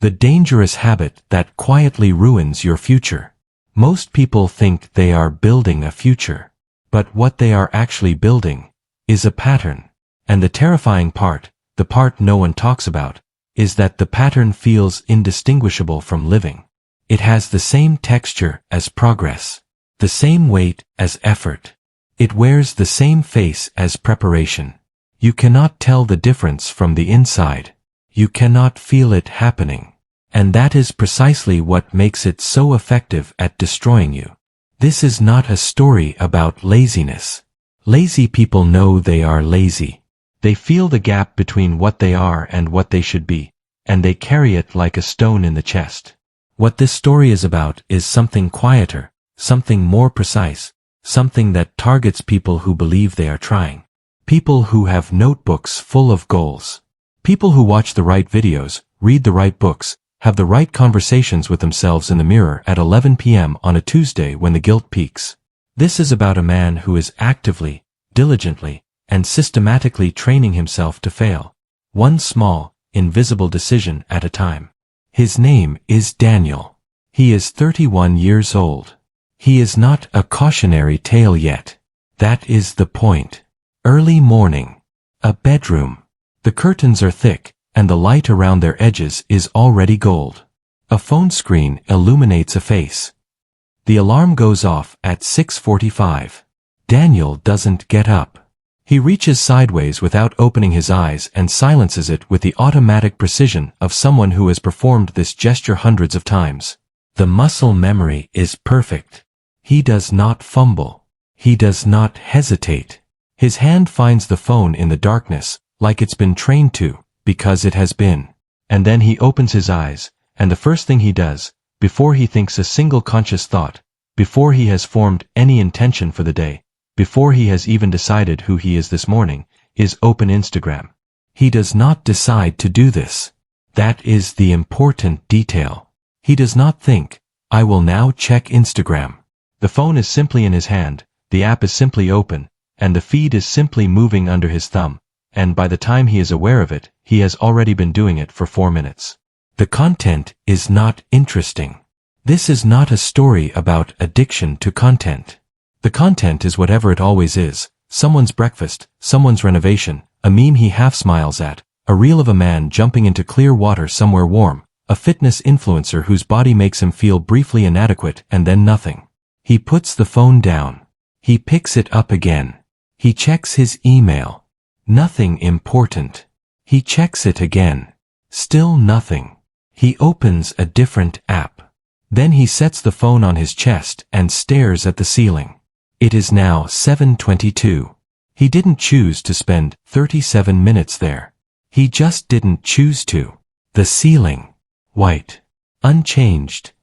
The dangerous habit that quietly ruins your future. Most people think they are building a future. But what they are actually building is a pattern. And the terrifying part, the part no one talks about, is that the pattern feels indistinguishable from living. It has the same texture as progress, the same weight as effort. It wears the same face as preparation. You cannot tell the difference from the inside. You cannot feel it happening. And that is precisely what makes it so effective at destroying you. This is not a story about laziness. Lazy people know they are lazy. They feel the gap between what they are and what they should be, and they carry it like a stone in the chest. What this story is about is something quieter, something more precise, something that targets people who believe they are trying. People who have notebooks full of goals. People who watch the right videos, read the right books, have the right conversations with themselves in the mirror at 11 p.m. on a Tuesday when the guilt peaks. This is about a man who is actively, diligently, and systematically training himself to fail. One small, invisible decision at a time. His name is Daniel. He is 31 years old. He is not a cautionary tale yet. That is the point. Early morning. A bedroom. The curtains are thick, and the light around their edges is already gold. A phone screen illuminates a face. The alarm goes off at 6:45. Daniel doesn't get up. He reaches sideways without opening his eyes and silences it with the automatic precision of someone who has performed this gesture hundreds of times. The muscle memory is perfect. He does not fumble. He does not hesitate. His hand finds the phone in the darkness, like it's been trained to, because it has been. And then he opens his eyes, and the first thing he does, before he thinks a single conscious thought, before he has formed any intention for the day, before he has even decided who he is this morning, is open Instagram. He does not decide to do this. That is the important detail. He does not think, I will now check Instagram. The phone is simply in his hand, the app is simply open, and the feed is simply moving under his thumb, and by the time he is aware of it, he has already been doing it for 4 minutes. The content is not interesting. This is not a story about addiction to content. The content is whatever it always is, someone's breakfast, someone's renovation, a meme he half smiles at, a reel of a man jumping into clear water somewhere warm, a fitness influencer whose body makes him feel briefly inadequate and then nothing. He puts the phone down. He picks it up again. He checks his email. Nothing important. He checks it again. Still nothing. He opens a different app. Then he sets the phone on his chest and stares at the ceiling. It is now 7:22. He didn't choose to spend 37 minutes there. He just didn't choose to. The ceiling. White. Unchanged.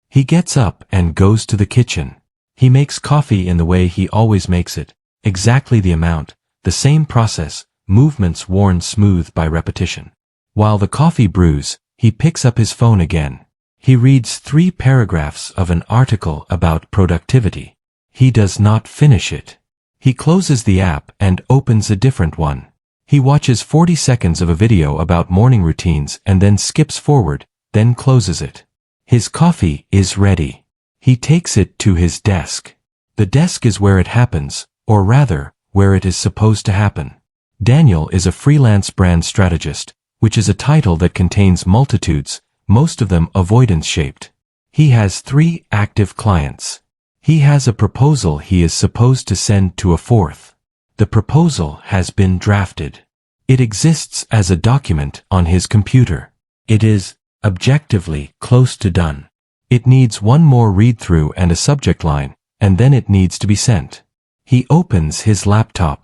He gets up and goes to the kitchen. He makes coffee in the way he always makes it, exactly the amount, the same process, movements worn smooth by repetition. While the coffee brews, he picks up his phone again. He reads 3 paragraphs of an article about productivity. He does not finish it. He closes the app and opens a different one. He watches 40 seconds of a video about morning routines and then skips forward, then closes it. His coffee is ready. He takes it to his desk. The desk is where it happens, or rather, where it is supposed to happen. Daniel is a freelance brand strategist, which is a title that contains multitudes, most of them avoidance-shaped. He has 3 active clients. He has a proposal he is supposed to send to a 4th. The proposal has been drafted. It exists as a document on his computer. It is, objectively, close to done. It needs one more read-through and a subject line, and then it needs to be sent. He opens his laptop.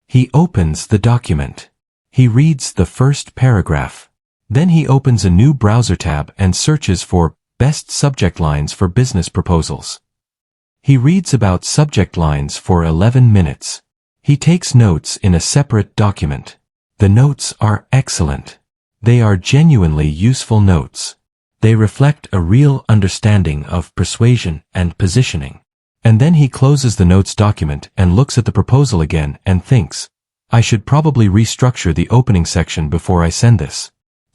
He opens the document. He reads the first paragraph. Then he opens a new browser tab and searches for best subject lines for business proposals. He reads about subject lines for 11 minutes. He takes notes in a separate document. The notes are excellent. They are genuinely useful notes. They reflect a real understanding of persuasion and positioning. And then he closes the notes document and looks at the proposal again and thinks, I should probably restructure the opening section before I send this.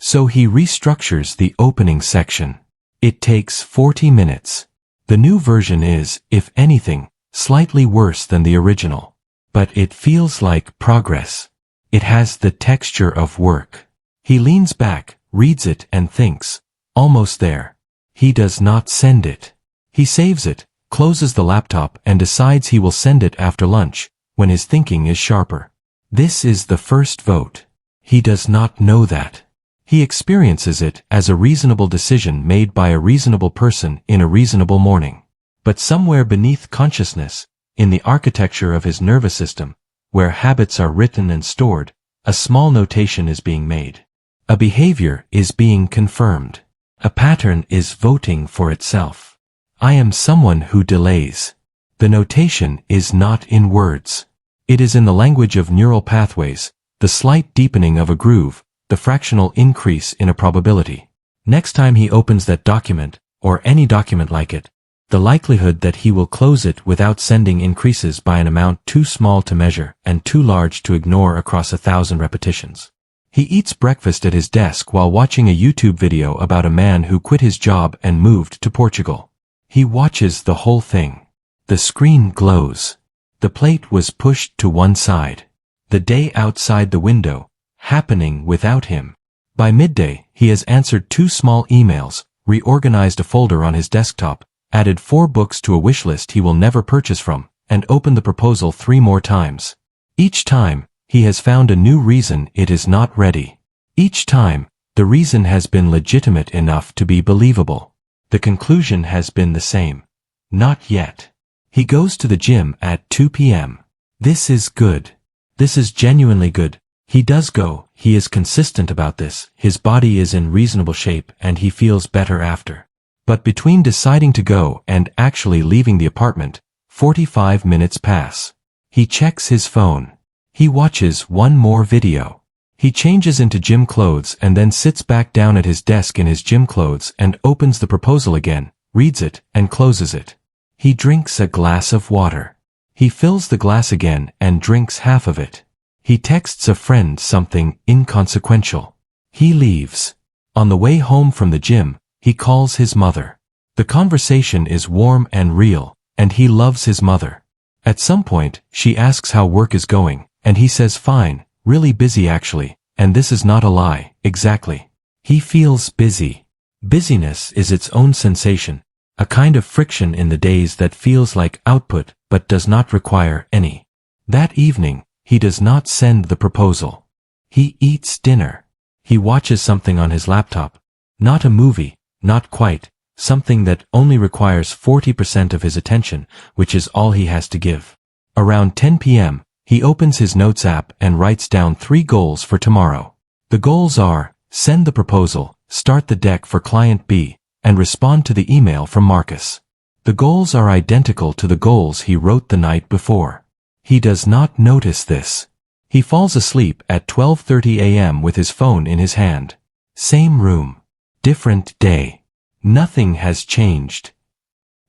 So he restructures the opening section. It takes 40 minutes. The new version is, if anything, slightly worse than the original. But it feels like progress. It has the texture of work. He leans back, reads it and thinks, almost there. He does not send it. He saves it, closes the laptop and decides he will send it after lunch, when his thinking is sharper. This is the first vote. He does not know that. He experiences it as a reasonable decision made by a reasonable person in a reasonable morning. But somewhere beneath consciousness, in the architecture of his nervous system, where habits are written and stored, a small notation is being made. A behavior is being confirmed. A pattern is voting for itself. I am someone who delays. The notation is not in words. It is in the language of neural pathways, the slight deepening of a groove, the fractional increase in a probability. Next time he opens that document, or any document like it, the likelihood that he will close it without sending increases by an amount too small to measure and too large to ignore across 1,000 repetitions. He eats breakfast at his desk while watching a YouTube video about a man who quit his job and moved to Portugal. He watches the whole thing. The screen glows. The plate was pushed to one side. The day outside the window, happening without him. By midday, he has answered 2 small emails, reorganized a folder on his desktop, added 4 books to a wish list he will never purchase from, and opened the proposal 3 more times. Each time, he has found a new reason it is not ready. Each time, the reason has been legitimate enough to be believable. The conclusion has been the same. Not yet. He goes to the gym at 2 p.m. This is good. This is genuinely good. He does go, he is consistent about this, his body is in reasonable shape and he feels better after. But between deciding to go and actually leaving the apartment, 45 minutes pass. He checks his phone. He watches 1 more video. He changes into gym clothes and then sits back down at his desk in his gym clothes and opens the proposal again, reads it, and closes it. He drinks a glass of water. He fills the glass again and drinks half of it. He texts a friend something inconsequential. He leaves. On the way home from the gym, he calls his mother. The conversation is warm and real, and he loves his mother. At some point, she asks how work is going, and he says fine, really busy actually, and this is not a lie, exactly. He feels busy. Busyness is its own sensation, a kind of friction in the days that feels like output but does not require any. That evening, he does not send the proposal. He eats dinner. He watches something on his laptop. Not a movie, not quite, something that only requires 40% of his attention, which is all he has to give. Around 10 p.m., he opens his notes app and writes down 3 goals for tomorrow. The goals are, send the proposal, start the deck for client B, and respond to the email from Marcus. The goals are identical to the goals he wrote the night before. He does not notice this. He falls asleep at 12:30 a.m. with his phone in his hand. Same room. Different day. Nothing has changed.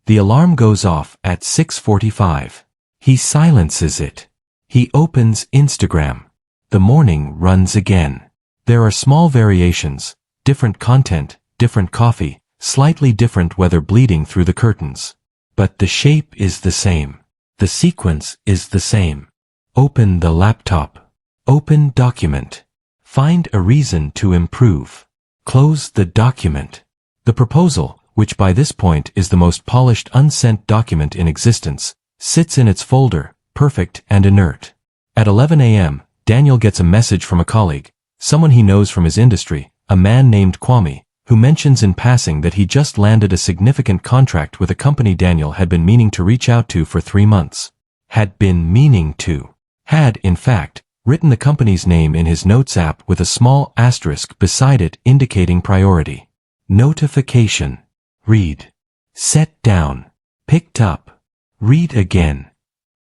The alarm goes off at 6:45. He silences it. He opens Instagram. The morning runs again. There are small variations, different content, different coffee, slightly different weather bleeding through the curtains. But the shape is the same. The sequence is the same. Open the laptop. Open document. Find a reason to improve. Close the document. The proposal, which by this point is the most polished unsent document in existence, sits in its folder, perfect and inert. At 11 a.m., Daniel gets a message from a colleague, someone he knows from his industry, a man named Kwame, who mentions in passing that he just landed a significant contract with a company Daniel had been meaning to reach out to for 3 months. Had, in fact, written the company's name in his notes app with a small asterisk beside it indicating priority. Notification. Read. Set down. Picked up. Read again.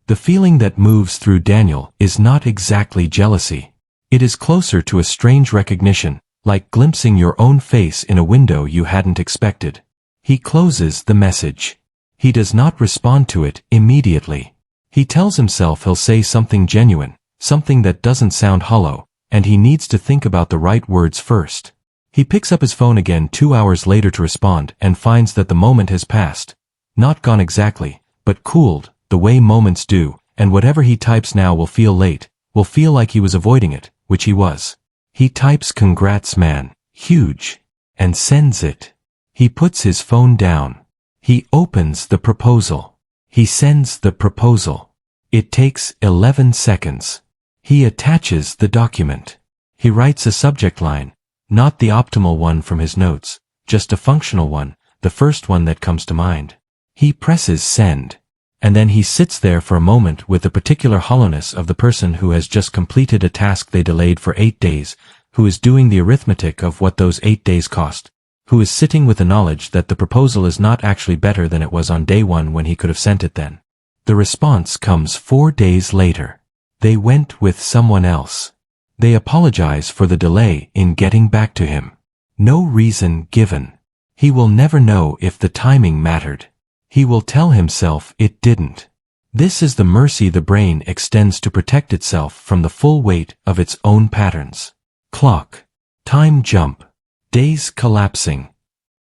The feeling that moves through Daniel is not exactly jealousy. It is closer to a strange recognition, like glimpsing your own face in a window you hadn't expected. He closes the message. He does not respond to it immediately. He tells himself he'll say something genuine, something that doesn't sound hollow, and he needs to think about the right words first. He picks up his phone again 2 hours later to respond and finds that the moment has passed. Not gone exactly, but cooled, the way moments do, and whatever he types now will feel late, will feel like he was avoiding it, which he was. He types "Congrats man, huge," and sends it. He puts his phone down. He opens the proposal. He sends the proposal. It takes 11 seconds. He attaches the document. He writes a subject line, not the optimal one from his notes, just a functional one, the first one that comes to mind. He presses send. And then he sits there for a moment with the particular hollowness of the person who has just completed a task they delayed for 8 days, who is doing the arithmetic of what those 8 days cost, who is sitting with the knowledge that the proposal is not actually better than it was on day one when he could have sent it then. The response comes 4 days later. They went with someone else. They apologize for the delay in getting back to him. No reason given. He will never know if the timing mattered. He will tell himself it didn't. This is the mercy the brain extends to protect itself from the full weight of its own patterns. Clock. Time jump. Days collapsing.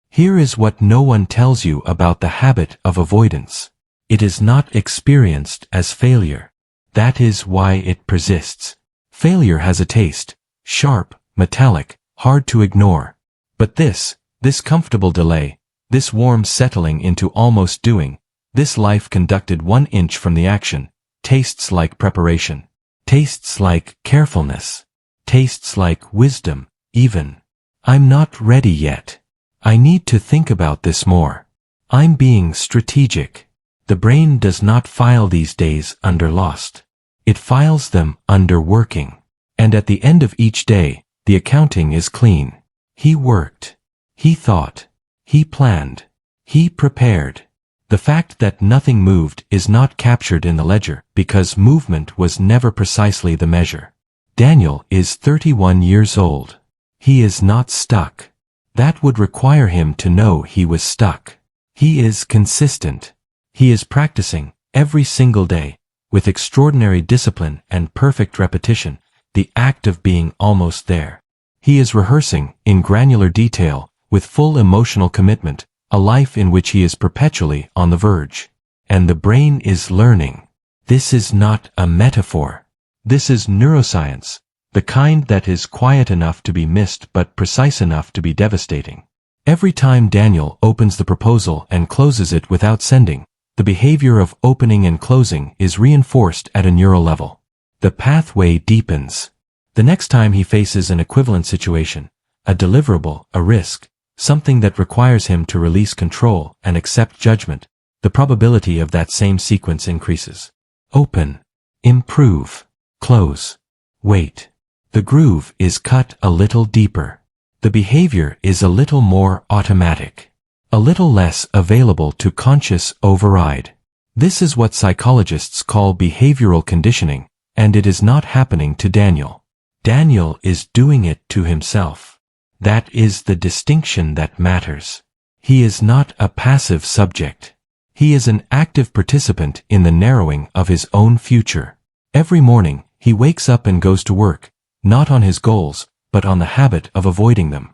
Here is what no one tells you about the habit of avoidance. It is not experienced as failure. That is why it persists. Failure has a taste, sharp, metallic, hard to ignore. But this comfortable delay, this warm settling into almost doing, this life conducted 1 inch from the action, tastes like preparation, tastes like carefulness, tastes like wisdom, even. I'm not ready yet. I need to think about this more. I'm being strategic. The brain does not file these days under lost. It files them under working. And at the end of each day, the accounting is clean. He worked. He thought. He planned. He prepared. The fact that nothing moved is not captured in the ledger because movement was never precisely the measure. Daniel is 31 years old. He is not stuck. That would require him to know he was stuck. He is consistent. He is practicing every single day with extraordinary discipline and perfect repetition, the act of being almost there. He is rehearsing in granular detail with full emotional commitment, a life in which he is perpetually on the verge. And the brain is learning. This is not a metaphor. This is neuroscience, the kind that is quiet enough to be missed but precise enough to be devastating. Every time Daniel opens the proposal and closes it without sending, the behavior of opening and closing is reinforced at a neural level. The pathway deepens. The next time he faces an equivalent situation, a deliverable, a risk, something that requires him to release control and accept judgment, the probability of that same sequence increases. Open. Improve. Close. Wait. The groove is cut a little deeper. The behavior is a little more automatic. A little less available to conscious override. This is what psychologists call behavioral conditioning, and it is not happening to Daniel. Daniel is doing it to himself. That is the distinction that matters. He is not a passive subject. He is an active participant in the narrowing of his own future. Every morning, he wakes up and goes to work, not on his goals, but on the habit of avoiding them.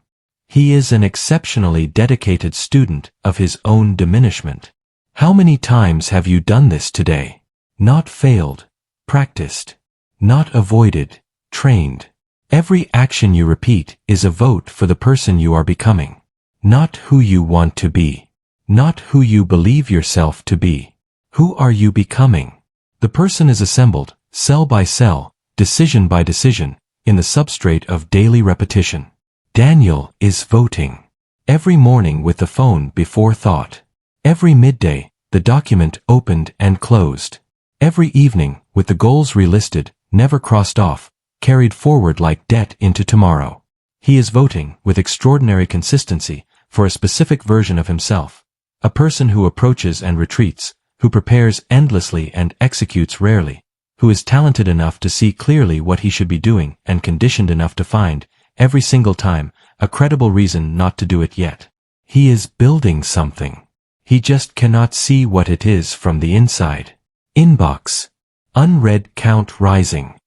He is an exceptionally dedicated student of his own diminishment. How many times have you done this today? Not failed, practiced, not avoided, trained. Every action you repeat is a vote for the person you are becoming. Not who you want to be. Not who you believe yourself to be. Who are you becoming? The person is assembled, cell by cell, decision by decision, in the substrate of daily repetition. Daniel is voting. Every morning with the phone before thought. Every midday, the document opened and closed. Every evening, with the goals relisted, never crossed off, carried forward like debt into tomorrow. He is voting, with extraordinary consistency, for a specific version of himself. A person who approaches and retreats, who prepares endlessly and executes rarely, who is talented enough to see clearly what he should be doing and conditioned enough to find, every single time, a credible reason not to do it yet. He is building something. He just cannot see what it is from the inside. Inbox. Unread count rising.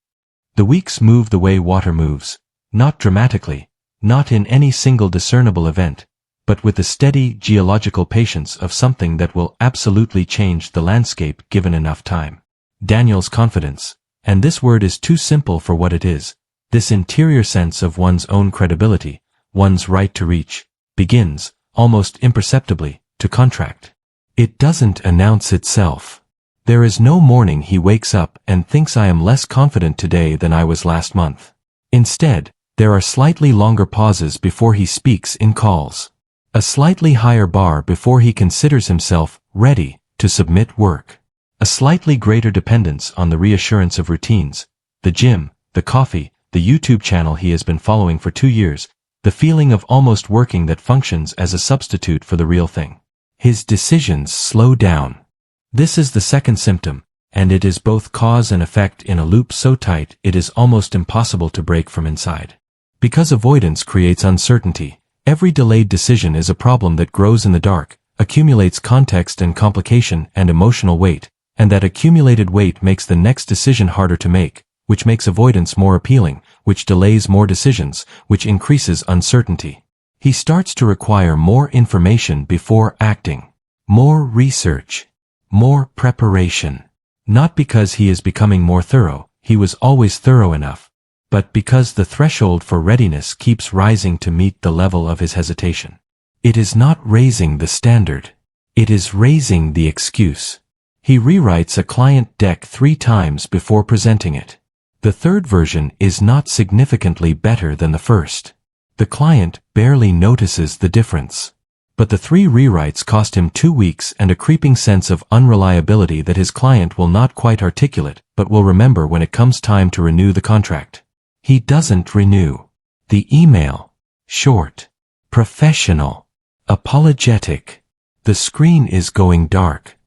The weeks move the way water moves, not dramatically, not in any single discernible event, but with the steady geological patience of something that will absolutely change the landscape given enough time. Daniel's confidence, and this word is too simple for what it is, this interior sense of one's own credibility, one's right to reach, begins, almost imperceptibly, to contract. It doesn't announce itself. There is no morning he wakes up and thinks I am less confident today than I was last month. Instead, there are slightly longer pauses before he speaks in calls. A slightly higher bar before he considers himself ready to submit work. A slightly greater dependence on the reassurance of routines, the gym, the coffee, the YouTube channel he has been following for 2 years, the feeling of almost working that functions as a substitute for the real thing. His decisions slow down. This is the second symptom, and it is both cause and effect in a loop so tight it is almost impossible to break from inside. Because avoidance creates uncertainty, every delayed decision is a problem that grows in the dark, accumulates context and complication and emotional weight, and that accumulated weight makes the next decision harder to make, which makes avoidance more appealing, which delays more decisions, which increases uncertainty. He starts to require more information before acting, more research, more preparation. Not because he is becoming more thorough, he was always thorough enough, but because the threshold for readiness keeps rising to meet the level of his hesitation. It is not raising the standard. It is raising the excuse. He rewrites a client deck 3 times before presenting it. The third version is not significantly better than the first. The client barely notices the difference. But the 3 rewrites cost him 2 weeks and a creeping sense of unreliability that his client will not quite articulate, but will remember when it comes time to renew the contract. He doesn't renew. The email. Short. Professional. Apologetic. The screen is going dark.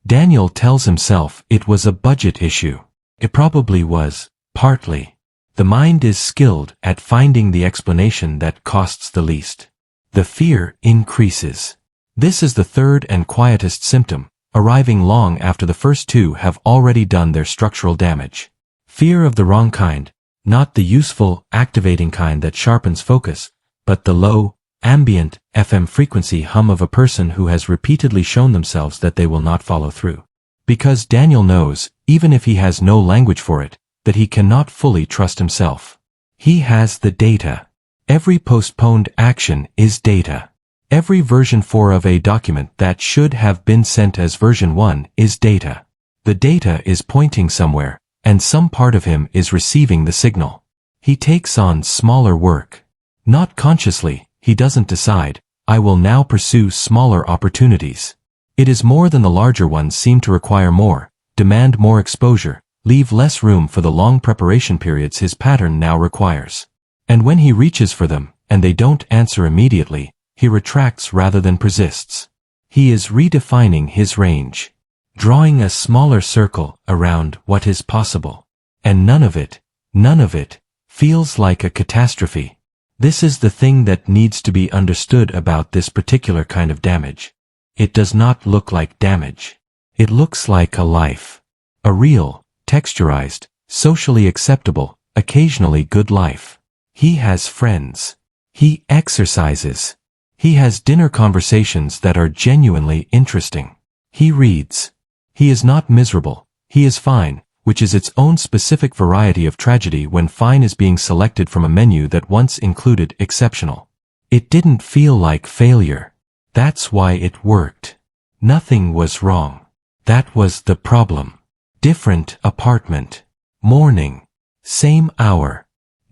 Daniel tells himself it was a budget issue. It probably was, partly. The mind is skilled at finding the explanation that costs the least. The fear increases. This is the third and quietest symptom, arriving long after the first 2 have already done their structural damage. Fear of the wrong kind, not the useful, activating kind that sharpens focus, but the low, ambient, FM frequency hum of a person who has repeatedly shown themselves that they will not follow through. Because Daniel knows, even if he has no language for it, that he cannot fully trust himself. He has the data. Every postponed action is data. Every version 4 of a document that should have been sent as version 1 is data. The data is pointing somewhere, and some part of him is receiving the signal. He takes on smaller work. Not consciously, he doesn't decide, I will now pursue smaller opportunities. It is more than the larger ones seem to require more, demand more exposure, leave less room for the long preparation periods his pattern now requires. And when he reaches for them, and they don't answer immediately, he retracts rather than persists. He is redefining his range, drawing a smaller circle around what is possible. And none of it, feels like a catastrophe. This is the thing that needs to be understood about this particular kind of damage. It does not look like damage. It looks like a life. A real, texturized, socially acceptable, occasionally good life. He has friends. He exercises. He has dinner conversations that are genuinely interesting. He reads. He is not miserable. He is fine, which is its own specific variety of tragedy when fine is being selected from a menu that once included exceptional. It didn't feel like failure. That's why it worked. Nothing was wrong. That was the problem. Different apartment. Morning. Same hour.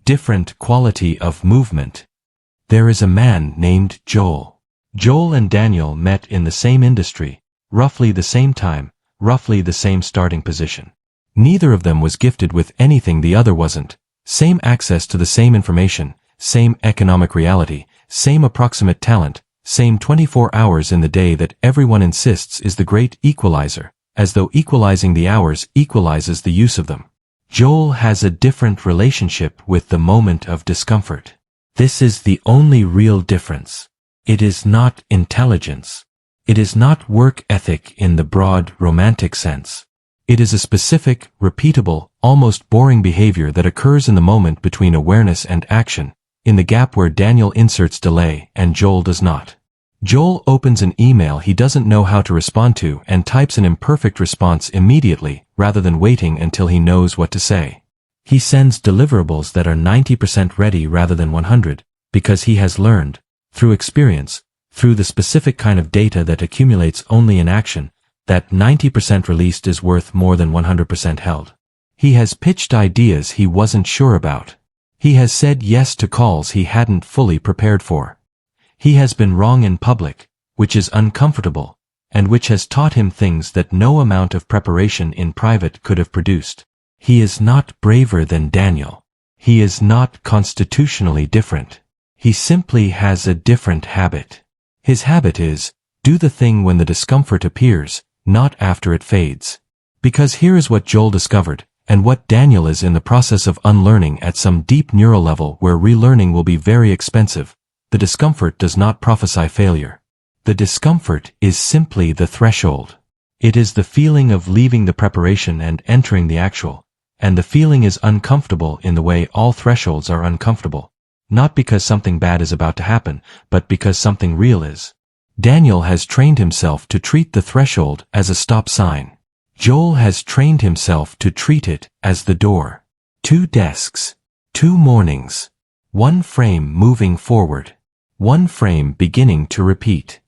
Different quality of movement. There is a man named Joel. Joel and Daniel met in the same industry, roughly the same time, roughly the same starting position. Neither of them was gifted with anything the other wasn't. Same access to the same information, same economic reality, same approximate talent, same 24 hours in the day that everyone insists is the great equalizer, as though equalizing the hours equalizes the use of them. Joel has a different relationship with the moment of discomfort. This is the only real difference. It is not intelligence. It is not work ethic in the broad, romantic sense. It is a specific, repeatable, almost boring behavior that occurs in the moment between awareness and action, in the gap where Daniel inserts delay and Joel does not. Joel opens an email he doesn't know how to respond to and types an imperfect response immediately rather than waiting until he knows what to say. He sends deliverables that are 90% ready rather than 100, because he has learned, through experience, through the specific kind of data that accumulates only in action, that 90% released is worth more than 100% held. He has pitched ideas he wasn't sure about. He has said yes to calls he hadn't fully prepared for. He has been wrong in public, which is uncomfortable, and which has taught him things that no amount of preparation in private could have produced. He is not braver than Daniel. He is not constitutionally different. He simply has a different habit. His habit is, do the thing when the discomfort appears, not after it fades. Because here is what Joel discovered, and what Daniel is in the process of unlearning at some deep neural level where relearning will be very expensive. The discomfort does not prophesy failure. The discomfort is simply the threshold. It is the feeling of leaving the preparation and entering the actual, and the feeling is uncomfortable in the way all thresholds are uncomfortable. Not because something bad is about to happen, but because something real is. Daniel has trained himself to treat the threshold as a stop sign. Joel has trained himself to treat it as the door. 2 desks. 2 mornings. 1 frame moving forward. 1 frame beginning to repeat.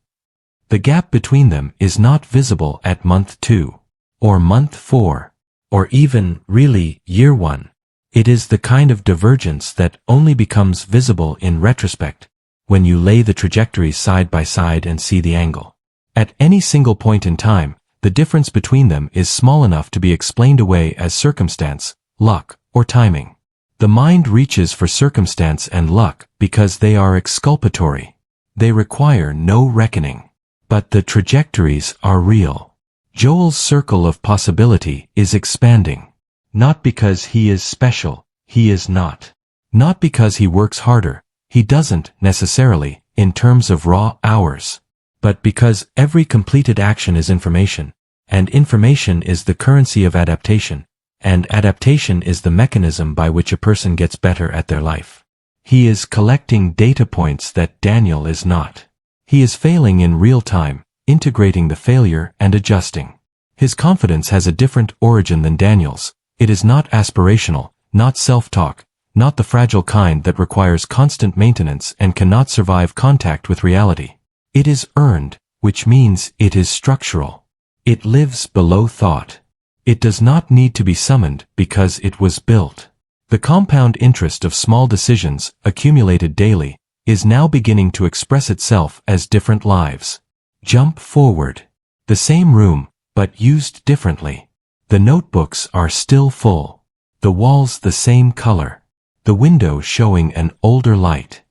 The gap between them is not visible at month 2, or month 4, or even, really, year 1. It is the kind of divergence that only becomes visible in retrospect, when you lay the trajectories side by side and see the angle. At any single point in time, the difference between them is small enough to be explained away as circumstance, luck, or timing. The mind reaches for circumstance and luck because they are exculpatory. They require no reckoning. But the trajectories are real. Joel's circle of possibility is expanding. Not because he is special, he is not. Not because he works harder, he doesn't necessarily, in terms of raw hours. But because every completed action is information, and information is the currency of adaptation, and adaptation is the mechanism by which a person gets better at their life. He is collecting data points that Daniel is not. He is failing in real time, integrating the failure and adjusting. His confidence has a different origin than Daniel's. It is not aspirational, not self-talk, not the fragile kind that requires constant maintenance and cannot survive contact with reality. It is earned, which means it is structural. It lives below thought. It does not need to be summoned because it was built. The compound interest of small decisions, accumulated daily, is now beginning to express itself as different lives. Jump forward. The same room, but used differently. The notebooks are still full. The walls the same color. The window showing an older light.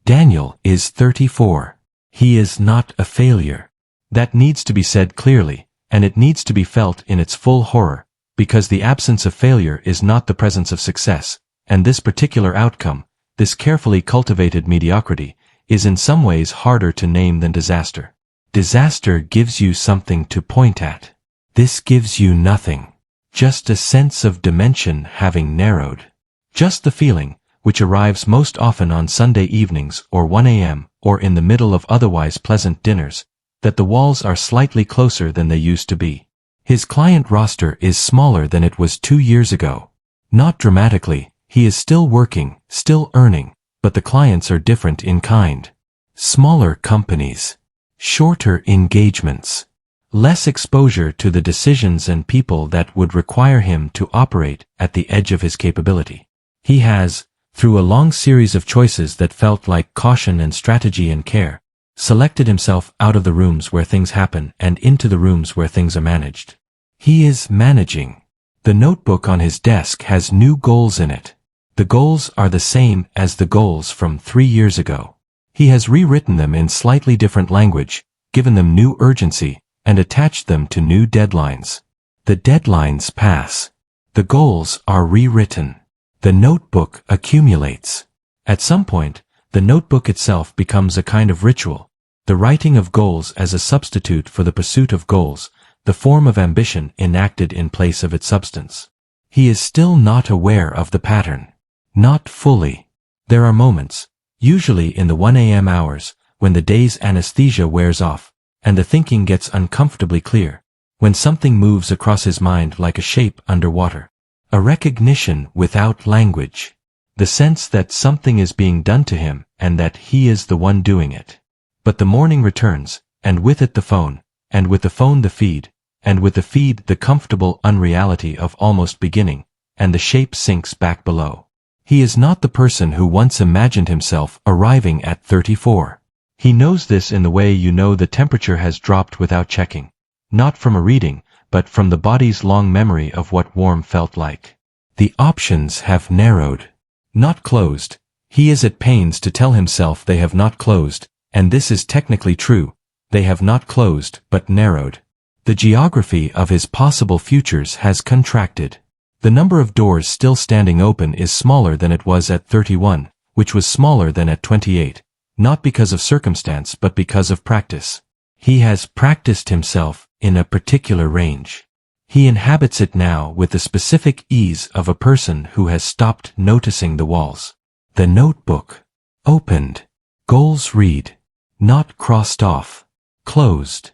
Daniel is 34. He is not a failure. That needs to be said clearly, and it needs to be felt in its full horror, because the absence of failure is not the presence of success, and this particular outcome, this carefully cultivated mediocrity, is in some ways harder to name than disaster. Disaster gives you something to point at. This gives you nothing. Just a sense of dimension having narrowed. Just the feeling, which arrives most often on Sunday evenings or 1 a.m. or in the middle of otherwise pleasant dinners, that the walls are slightly closer than they used to be. His client roster is smaller than it was 2 years ago. Not dramatically, he is still working, still earning, but the clients are different in kind. Smaller companies. Shorter engagements. Less exposure to the decisions and people that would require him to operate at the edge of his capability. He has, through a long series of choices that felt like caution and strategy and care, selected himself out of the rooms where things happen and into the rooms where things are managed. He is managing. The notebook on his desk has new goals in it. The goals are the same as the goals from 3 years ago. He has rewritten them in slightly different language, given them new urgency, and attached them to new deadlines. The deadlines pass. The goals are rewritten. The notebook accumulates. At some point, the notebook itself becomes a kind of ritual, the writing of goals as a substitute for the pursuit of goals, the form of ambition enacted in place of its substance. He is still not aware of the pattern. Not fully. There are moments, usually in the 1 a.m. hours, when the day's anesthesia wears off, and the thinking gets uncomfortably clear, when something moves across his mind like a shape underwater. A recognition without language. The sense that something is being done to him and that he is the one doing it. But the morning returns, and with it the phone, and with the phone the feed, and with the feed the comfortable unreality of almost beginning, and the shape sinks back below. He is not the person who once imagined himself arriving at 34. He knows this in the way you know the temperature has dropped without checking. Not from a reading, but from the body's long memory of what warm felt like. The options have narrowed. Not closed. He is at pains to tell himself they have not closed, and this is technically true. They have not closed, but narrowed. The geography of his possible futures has contracted. The number of doors still standing open is smaller than it was at 31, which was smaller than at 28, not because of circumstance but because of practice. He has practiced himself in a particular range. He inhabits it now with the specific ease of a person who has stopped noticing the walls. The notebook. Opened. Goals read. Not crossed off. Closed.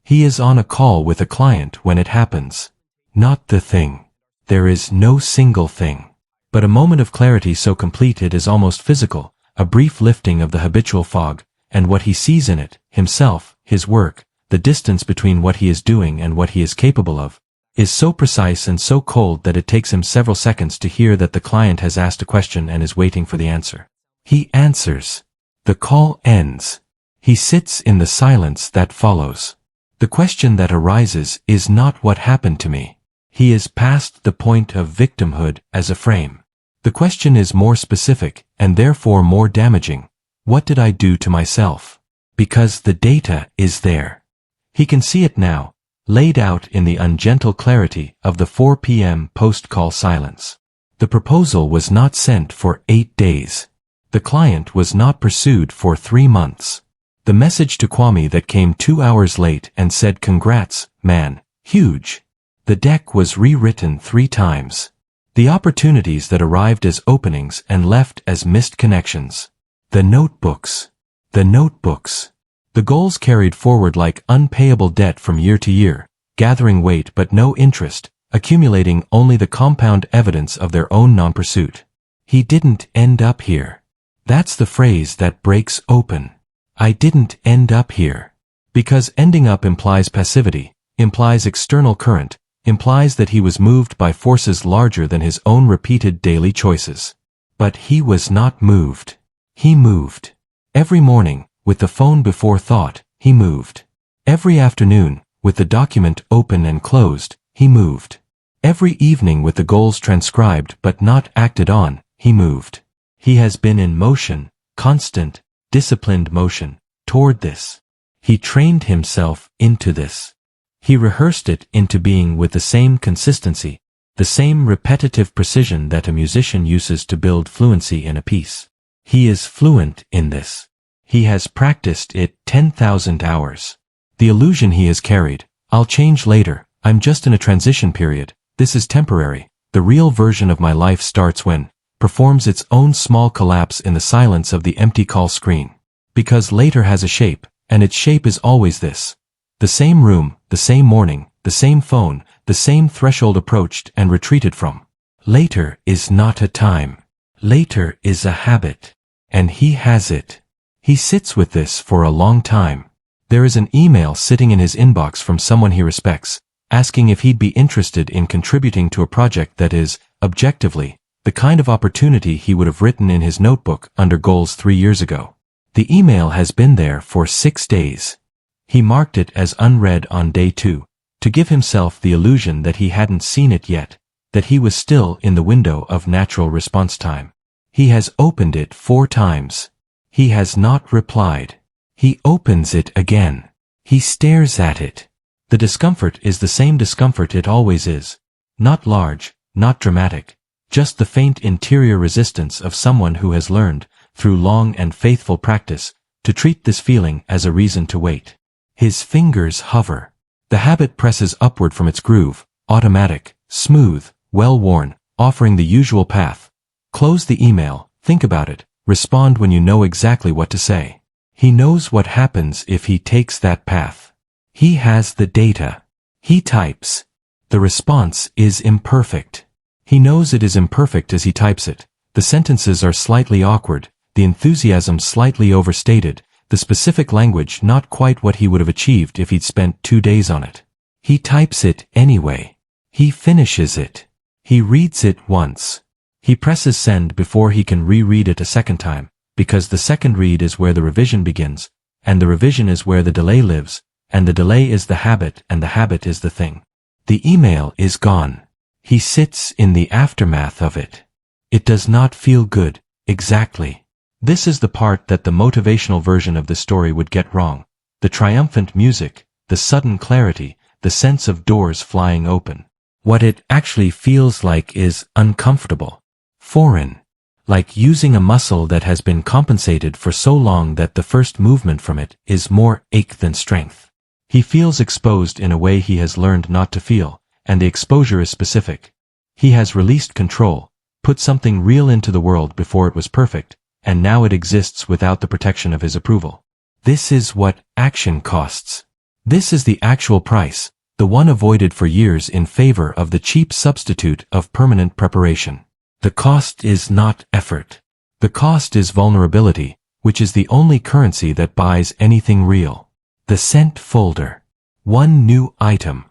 He is on a call with a client when it happens. Not the thing. There is no single thing. But a moment of clarity so complete it is almost physical, a brief lifting of the habitual fog, and what he sees in it, himself, his work, the distance between what he is doing and what he is capable of, is so precise and so cold that it takes him several seconds to hear that the client has asked a question and is waiting for the answer. He answers. The call ends. He sits in the silence that follows. The question that arises is not what happened to me. He is past the point of victimhood as a frame. The question is more specific, and therefore more damaging. What did I do to myself? Because the data is there. He can see it now, laid out in the ungentle clarity of the 4 p.m. post-call silence. The proposal was not sent for 8 days. The client was not pursued for 3 months. The message to Kwame that came 2 hours late and said congrats, man, huge. The deck was rewritten 3 times. The opportunities that arrived as openings and left as missed connections. The notebooks. The notebooks. The goals carried forward like unpayable debt from year to year, gathering weight but no interest, accumulating only the compound evidence of their own non-pursuit. He didn't end up here. That's the phrase that breaks open. I didn't end up here. Because ending up implies passivity, implies external current, implies that he was moved by forces larger than his own repeated daily choices. But he was not moved. He moved. Every morning, with the phone before thought, he moved. Every afternoon, with the document open and closed, he moved. Every evening with the goals transcribed but not acted on, he moved. He has been in motion, constant, disciplined motion, toward this. He trained himself into this. He rehearsed it into being with the same consistency, the same repetitive precision that a musician uses to build fluency in a piece. He is fluent in this. He has practiced it 10,000 hours. The illusion he has carried, I'll change later, I'm just in a transition period, this is temporary, the real version of my life starts when, performs its own small collapse in the silence of the empty call screen. Because later has a shape, and its shape is always this. The same room, the same morning, the same phone, the same threshold approached and retreated from. Later is not a time. Later is a habit. And he has it. He sits with this for a long time. There is an email sitting in his inbox from someone he respects, asking if he'd be interested in contributing to a project that is, objectively, the kind of opportunity he would have written in his notebook under goals 3 years ago. The email has been there for 6 days. He marked it as unread on day 2, to give himself the illusion that he hadn't seen it yet, that he was still in the window of natural response time. He has opened it 4 times. He has not replied. He opens it again. He stares at it. The discomfort is the same discomfort it always is. Not large, not dramatic, just the faint interior resistance of someone who has learned, through long and faithful practice, to treat this feeling as a reason to wait. His fingers hover. The habit presses upward from its groove, automatic, smooth, well-worn, offering the usual path. Close the email, Think about it. Respond when you know exactly what to say. He knows what happens if he takes that path. He has the data. He types. The response is imperfect. He knows it is imperfect as he types it. The sentences are slightly awkward, the enthusiasm slightly overstated, the specific language not quite what he would have achieved if he'd spent 2 days on it. He types it anyway. He finishes it. He reads it once. He presses send before he can reread it a second time, because the second read is where the revision begins, and the revision is where the delay lives, and the delay is the habit, and the habit is the thing. The email is gone. He sits in the aftermath of it. It does not feel good, exactly. This is the part that the motivational version of the story would get wrong. The triumphant music, the sudden clarity, the sense of doors flying open. What it actually feels like is uncomfortable. Foreign. Like using a muscle that has been compensated for so long that the first movement from it is more ache than strength. He feels exposed in a way he has learned not to feel, and the exposure is specific. He has released control, put something real into the world before it was perfect, and now it exists without the protection of his approval. This is what action costs. This is the actual price, the one avoided for years in favor of the cheap substitute of permanent preparation. The cost is not effort. The cost is vulnerability, which is the only currency that buys anything real. The sent folder. One new item.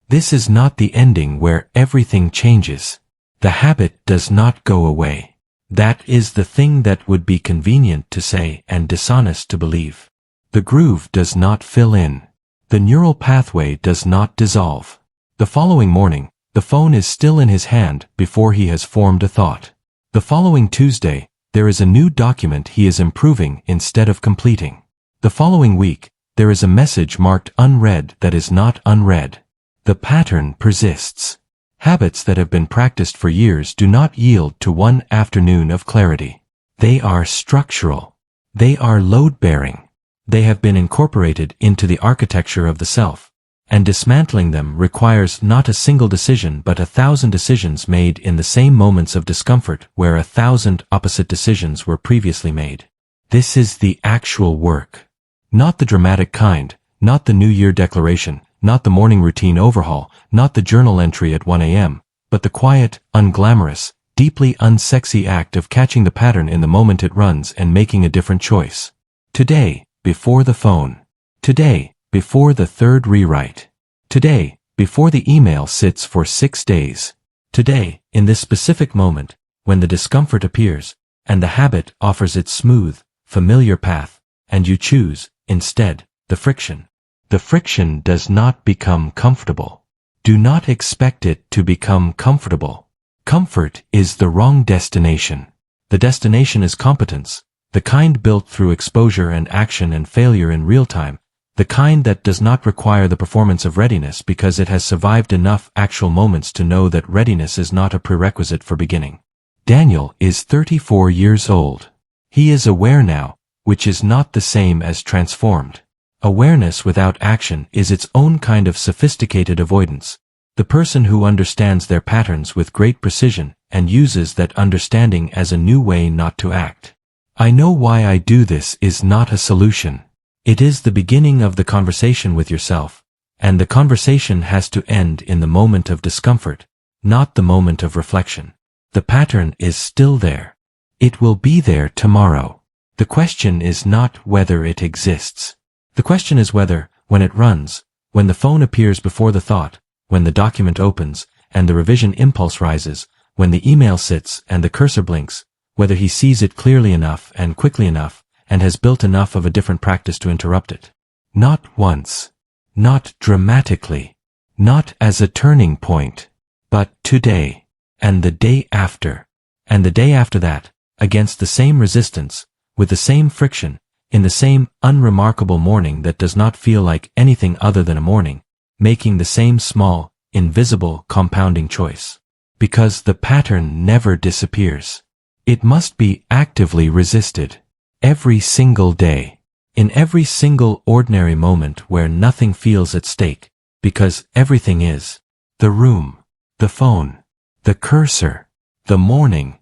This is not the ending where everything changes. The habit does not go away. That is the thing that would be convenient to say and dishonest to believe. The groove does not fill in. The neural pathway does not dissolve. The following morning, the phone is still in his hand before he has formed a thought. The following Tuesday, there is a new document he is improving instead of completing. The following week, there is a message marked unread that is not unread. The pattern persists. Habits that have been practiced for years do not yield to one afternoon of clarity. They are structural. They are load-bearing. They have been incorporated into the architecture of the self, and dismantling them requires not a single decision but 1,000 decisions made in the same moments of discomfort where 1,000 opposite decisions were previously made. This is the actual work. Not the dramatic kind, not the New Year declaration, not the morning routine overhaul, not the journal entry at 1 a.m., but the quiet, unglamorous, deeply unsexy act of catching the pattern in the moment it runs and making a different choice. Today, before the phone. Today, before the third rewrite. Today, before the email sits for 6 days. Today, in this specific moment, when the discomfort appears, and the habit offers its smooth, familiar path, and you choose, instead, the friction. The friction does not become comfortable. Do not expect it to become comfortable. Comfort is the wrong destination. The destination is competence, the kind built through exposure and action and failure in real time, the kind that does not require the performance of readiness because it has survived enough actual moments to know that readiness is not a prerequisite for beginning. Daniel is 34 years old. He is aware now, which is not the same as transformed. Awareness without action is its own kind of sophisticated avoidance. The person who understands their patterns with great precision and uses that understanding as a new way not to act. I know why I do this is not a solution. It is the beginning of the conversation with yourself, and the conversation has to end in the moment of discomfort, not the moment of reflection. The pattern is still there. It will be there tomorrow. The question is not whether it exists. The question is whether, when it runs, when the phone appears before the thought, when the document opens, and the revision impulse rises, when the email sits and the cursor blinks, whether he sees it clearly enough and quickly enough, and has built enough of a different practice to interrupt it. Not once. Not dramatically. Not as a turning point. But today. And the day after. And the day after that, against the same resistance, with the same friction, in the same unremarkable morning that does not feel like anything other than a morning, making the same small, invisible, compounding choice. Because the pattern never disappears. It must be actively resisted. Every single day. In every single ordinary moment where nothing feels at stake, because everything is. The room. The phone. The cursor. The morning.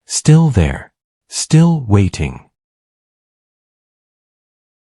Still there. Still waiting.